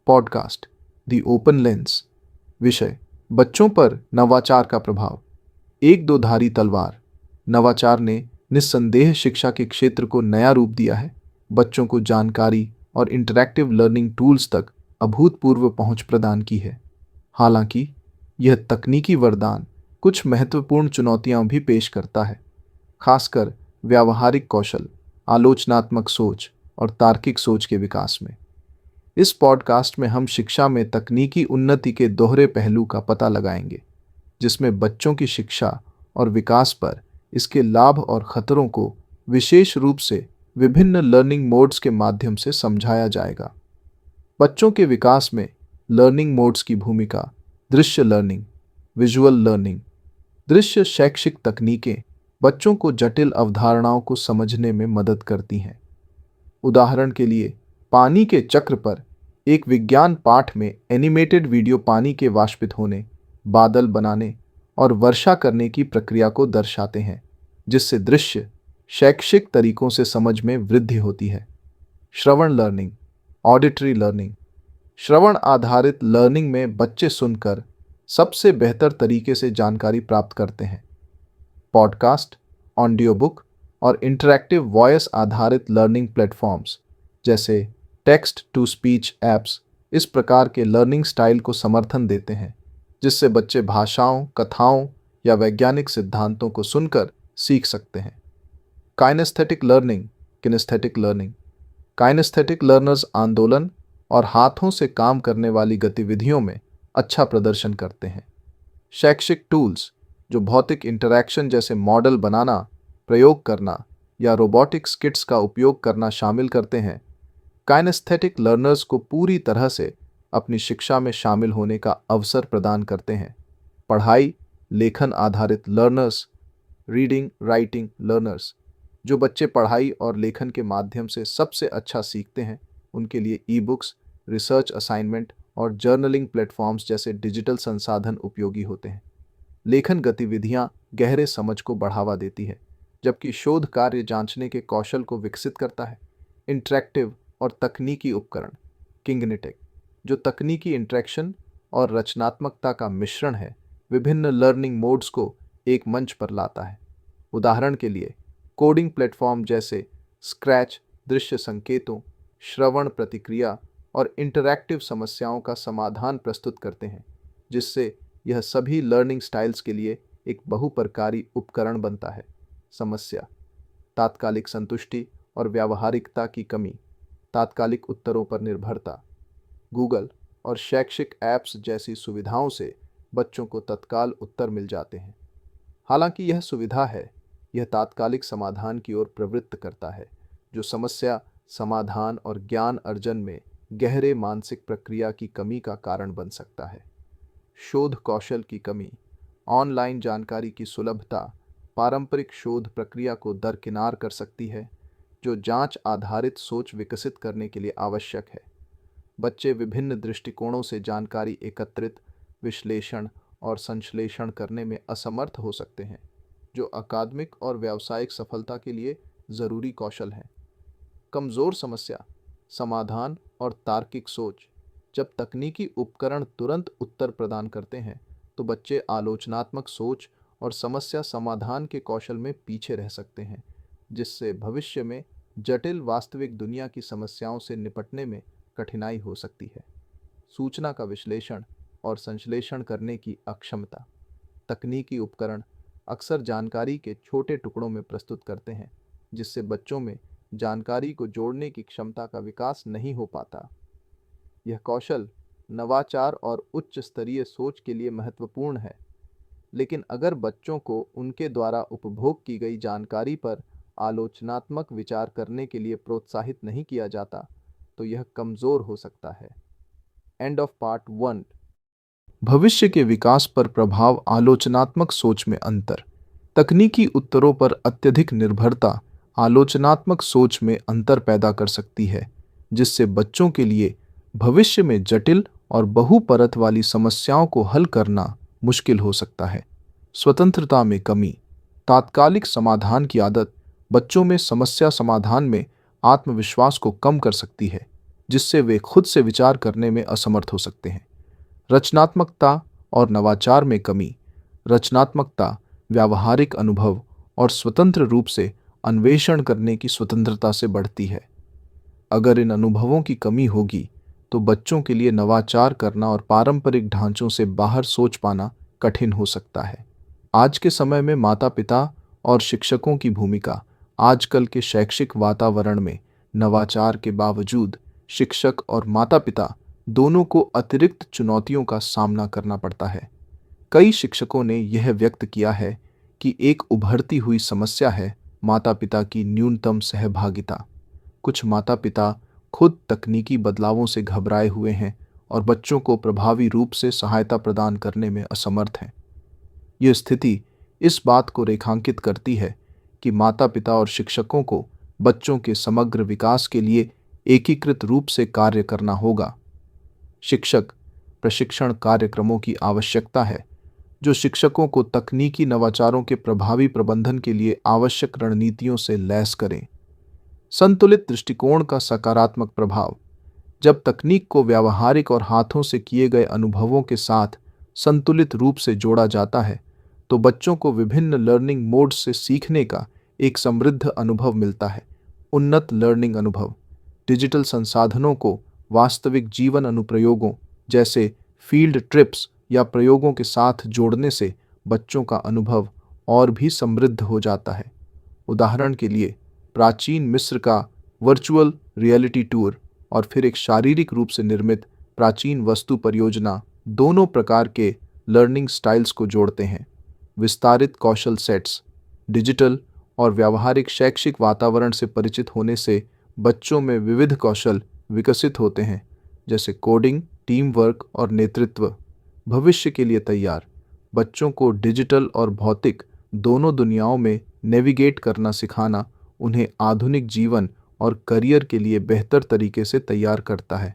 Podcast दी open lens. विषय बच्चों पर नवाचार का प्रभाव। एक दो धारी तलवार। नवाचार ने निस्संदेह शिक्षा के क्षेत्र को नया रूप दिया है। बच्चों को जानकारी और इंटरैक्टिव लर्निंग टूल्स तक अभूतपूर्व पहुंच प्रदान की है। हालांकि यह तकनीकी वरदान कुछ महत्वपूर्ण चुनौतियां भी पेश करता है, खासकर व्यावहारिक कौशल, आलोचनात्मक सोच और तार्किक सोच के विकास में। इस पॉडकास्ट में हम शिक्षा में तकनीकी उन्नति के दोहरे पहलू का पता लगाएंगे, जिसमें बच्चों की शिक्षा और विकास पर इसके लाभ और खतरों को विशेष रूप से विभिन्न लर्निंग मोड्स के माध्यम से समझाया जाएगा। बच्चों के विकास में लर्निंग मोड्स की भूमिका। दृश्य लर्निंग, विजुअल लर्निंग। दृश्य शैक्षिक तकनीकें बच्चों को जटिल अवधारणाओं को समझने में मदद करती हैं। उदाहरण के लिए, पानी के चक्र पर एक विज्ञान पाठ में एनिमेटेड वीडियो पानी के वाष्पित होने, बादल बनाने और वर्षा करने की प्रक्रिया को दर्शाते हैं, जिससे दृश्य शैक्षिक तरीकों से समझ में वृद्धि होती है। श्रवण लर्निंग, ऑडिटरी लर्निंग। श्रवण आधारित लर्निंग में बच्चे सुनकर सबसे बेहतर तरीके से जानकारी प्राप्त करते हैं। पॉडकास्ट, ऑडियो बुक और इंटरैक्टिव वॉइस आधारित लर्निंग प्लेटफॉर्म्स जैसे टेक्स्ट टू स्पीच ऐप्स इस प्रकार के लर्निंग स्टाइल को समर्थन देते हैं, जिससे बच्चे भाषाओं, कथाओं या वैज्ञानिक सिद्धांतों को सुनकर सीख सकते हैं। Kinesthetic learning, kinesthetic learning. Kinesthetic learners आंदोलन और हाथों से काम करने वाली गतिविधियों में अच्छा प्रदर्शन करते हैं। शैक्षिक टूल्स जो भौतिक इंटरैक्शन जैसे मॉडल बनाना, प्रयोग करना या रोबोटिक्स किट्स का उपयोग करना शामिल करते हैं, काइनेस्थेटिक लर्नर्स को पूरी तरह से अपनी शिक्षा में शामिल होने का अवसर प्रदान करते हैं। पढ़ाई लेखन आधारित लर्नर्स, रीडिंग राइटिंग लर्नर्स। जो बच्चे पढ़ाई और लेखन के माध्यम से सबसे अच्छा सीखते हैं, उनके लिए ई बुक्स, रिसर्च असाइनमेंट और जर्नलिंग प्लेटफॉर्म्स जैसे डिजिटल संसाधन उपयोगी होते हैं। लेखन गतिविधियां गहरे समझ को बढ़ावा देती है, जबकि शोध कार्य जांचने के कौशल को विकसित करता है। इंटरैक्टिव और तकनीकी उपकरण, किंगनेटिक, जो तकनीकी इंटरेक्शन और रचनात्मकता का मिश्रण है, विभिन्न लर्निंग मोड्स को एक मंच पर लाता है। उदाहरण के लिए, कोडिंग प्लेटफॉर्म जैसे स्क्रैच दृश्य संकेतों, श्रवण प्रतिक्रिया और इंटरैक्टिव समस्याओं का समाधान प्रस्तुत करते हैं, जिससे यह सभी लर्निंग स्टाइल्स के लिए एक बहुप्रकारी उपकरण बनता है। समस्या, तात्कालिक संतुष्टि और व्यावहारिकता की कमी। तात्कालिक उत्तरों पर निर्भरता। गूगल और शैक्षिक ऐप्स जैसी सुविधाओं से बच्चों को तत्काल उत्तर मिल जाते हैं। हालांकि यह सुविधा है, यह तात्कालिक समाधान की ओर प्रवृत्त करता है, जो समस्या समाधान और ज्ञान अर्जन में गहरे मानसिक प्रक्रिया की कमी का कारण बन सकता है। शोध कौशल की कमी। ऑनलाइन जानकारी की सुलभता पारंपरिक शोध प्रक्रिया को दरकिनार कर सकती है, जो जांच आधारित सोच विकसित करने के लिए आवश्यक है। बच्चे विभिन्न दृष्टिकोणों से जानकारी एकत्रित, विश्लेषण और संश्लेषण करने में असमर्थ हो सकते हैं, जो अकादमिक और व्यावसायिक सफलता के लिए ज़रूरी कौशल हैं। कमज़ोर समस्या समाधान और तार्किक सोच। जब तकनीकी उपकरण तुरंत उत्तर प्रदान करते हैं, तो बच्चे आलोचनात्मक सोच और समस्या समाधान के कौशल में पीछे रह सकते हैं, जिससे भविष्य में जटिल वास्तविक दुनिया की समस्याओं से निपटने में कठिनाई हो सकती है। सूचना का विश्लेषण और संश्लेषण करने की अक्षमता। तकनीकी उपकरण अक्सर जानकारी के छोटे टुकड़ों में प्रस्तुत करते हैं, जिससे बच्चों में जानकारी को जोड़ने की क्षमता का विकास नहीं हो पाता। यह कौशल नवाचार और उच्च स्तरीय सोच के लिए महत्वपूर्ण है, लेकिन अगर बच्चों को उनके द्वारा उपभोग की गई जानकारी पर आलोचनात्मक विचार करने के लिए प्रोत्साहित नहीं किया जाता, तो यह कमज़ोर हो सकता है। End of part 1। भविष्य के विकास पर प्रभाव। आलोचनात्मक सोच में अंतर। तकनीकी उत्तरों पर अत्यधिक निर्भरता आलोचनात्मक सोच में अंतर पैदा कर सकती है, जिससे बच्चों के लिए भविष्य में जटिल और बहुपरत वाली समस्याओं को हल करना मुश्किल हो सकता है। स्वतंत्रता में कमी। तात्कालिक समाधान की आदत बच्चों में समस्या समाधान में आत्मविश्वास को कम कर सकती है, जिससे वे खुद से विचार करने में असमर्थ हो सकते हैं। रचनात्मकता और नवाचार में कमी। रचनात्मकता व्यावहारिक अनुभव और स्वतंत्र रूप से अन्वेषण करने की स्वतंत्रता से बढ़ती है। अगर इन अनुभवों की कमी होगी तो बच्चों के लिए नवाचार करना और पारंपरिक ढांचों से बाहर सोच पाना कठिन हो सकता है। आज के समय में माता पिता और शिक्षकों की भूमिका। आजकल के शैक्षिक वातावरण में नवाचार के बावजूद शिक्षक और माता पिता दोनों को अतिरिक्त चुनौतियों का सामना करना पड़ता है। कई शिक्षकों ने यह व्यक्त किया है कि एक उभरती हुई समस्या है माता पिता की न्यूनतम सहभागिता। कुछ माता पिता खुद तकनीकी बदलावों से घबराए हुए हैं और बच्चों को प्रभावी रूप से सहायता प्रदान करने में असमर्थ हैं। यह स्थिति इस बात को रेखांकित करती है कि माता पिता और शिक्षकों को बच्चों के समग्र विकास के लिए एकीकृत रूप से कार्य करना होगा। शिक्षक प्रशिक्षण कार्यक्रमों की आवश्यकता है जो शिक्षकों को तकनीकी नवाचारों के प्रभावी प्रबंधन के लिए आवश्यक रणनीतियों से लैस करें। संतुलित दृष्टिकोण का सकारात्मक प्रभाव। जब तकनीक को व्यावहारिक और हाथों से किए गए अनुभवों के साथ संतुलित रूप से जोड़ा जाता है तो बच्चों को विभिन्न लर्निंग मोड्स से सीखने का एक समृद्ध अनुभव मिलता है। उन्नत लर्निंग अनुभव। डिजिटल संसाधनों को वास्तविक जीवन अनुप्रयोगों जैसे फील्ड ट्रिप्स या प्रयोगों के साथ जोड़ने से बच्चों का अनुभव और भी समृद्ध हो जाता है। उदाहरण के लिए प्राचीन मिस्र का वर्चुअल रियलिटी टूर और फिर एक शारीरिक रूप से निर्मित प्राचीन वस्तु परियोजना दोनों प्रकार के लर्निंग स्टाइल्स को जोड़ते हैं। विस्तारित कौशल सेट्स। डिजिटल और व्यावहारिक शैक्षिक वातावरण से परिचित होने से बच्चों में विविध कौशल विकसित होते हैं जैसे कोडिंग, टीम वर्क और नेतृत्व। भविष्य के लिए तैयार। बच्चों को डिजिटल और भौतिक दोनों दुनियाओं में नेविगेट करना सिखाना उन्हें आधुनिक जीवन और करियर के लिए बेहतर तरीके से तैयार करता है।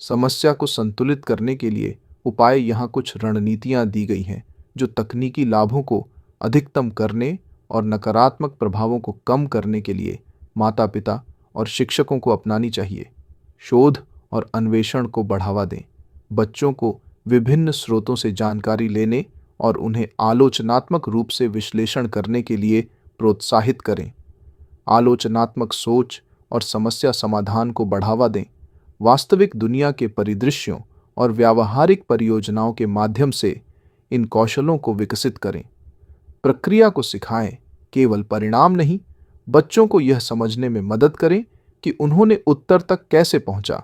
समस्या को संतुलित करने के लिए उपाय। यहाँ कुछ रणनीतियाँ दी गई हैं जो तकनीकी लाभों को अधिकतम करने और नकारात्मक प्रभावों को कम करने के लिए माता पिता और शिक्षकों को अपनानी चाहिए। शोध और अन्वेषण को बढ़ावा दें। बच्चों को विभिन्न स्रोतों से जानकारी लेने और उन्हें आलोचनात्मक रूप से विश्लेषण करने के लिए प्रोत्साहित करें। आलोचनात्मक सोच और समस्या समाधान को बढ़ावा दें। वास्तविक दुनिया के परिदृश्यों और व्यावहारिक परियोजनाओं के माध्यम से इन कौशलों को विकसित करें। प्रक्रिया को सिखाएं, केवल परिणाम नहीं। बच्चों को यह समझने में मदद करें कि उन्होंने उत्तर तक कैसे पहुंचा।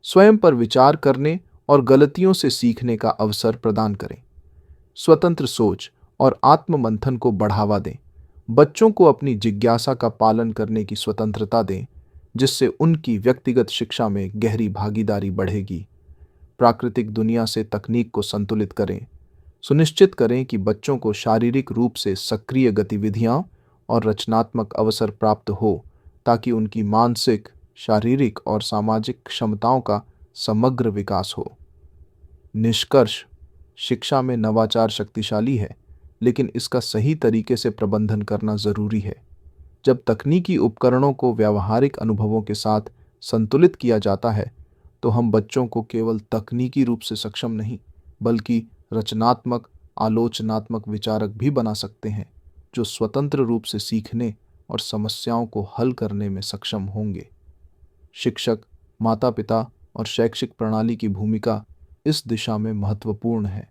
स्वयं पर विचार करने और गलतियों से सीखने का अवसर प्रदान करें। स्वतंत्र सोच और आत्ममंथन को बढ़ावा दें। बच्चों को अपनी जिज्ञासा का पालन करने की स्वतंत्रता दें जिससे उनकी व्यक्तिगत शिक्षा में गहरी भागीदारी बढ़ेगी। प्राकृतिक दुनिया से तकनीक को संतुलित करें। सुनिश्चित करें कि बच्चों को शारीरिक रूप से सक्रिय गतिविधियां और रचनात्मक अवसर प्राप्त हो ताकि उनकी मानसिक, शारीरिक और सामाजिक क्षमताओं का समग्र विकास हो। निष्कर्ष। शिक्षा में नवाचार शक्तिशाली है लेकिन इसका सही तरीके से प्रबंधन करना जरूरी है। जब तकनीकी उपकरणों को व्यावहारिक अनुभवों के साथ संतुलित किया जाता है तो हम बच्चों को केवल तकनीकी रूप से सक्षम नहीं बल्कि रचनात्मक, आलोचनात्मक विचारक भी बना सकते हैं जो स्वतंत्र रूप से सीखने और समस्याओं को हल करने में सक्षम होंगे। शिक्षक, माता पिता और शैक्षिक प्रणाली की भूमिका इस दिशा में महत्वपूर्ण है।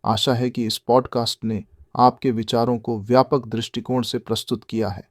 आशा है कि इस पॉडकास्ट ने आपके विचारों को व्यापक दृष्टिकोण से प्रस्तुत किया है।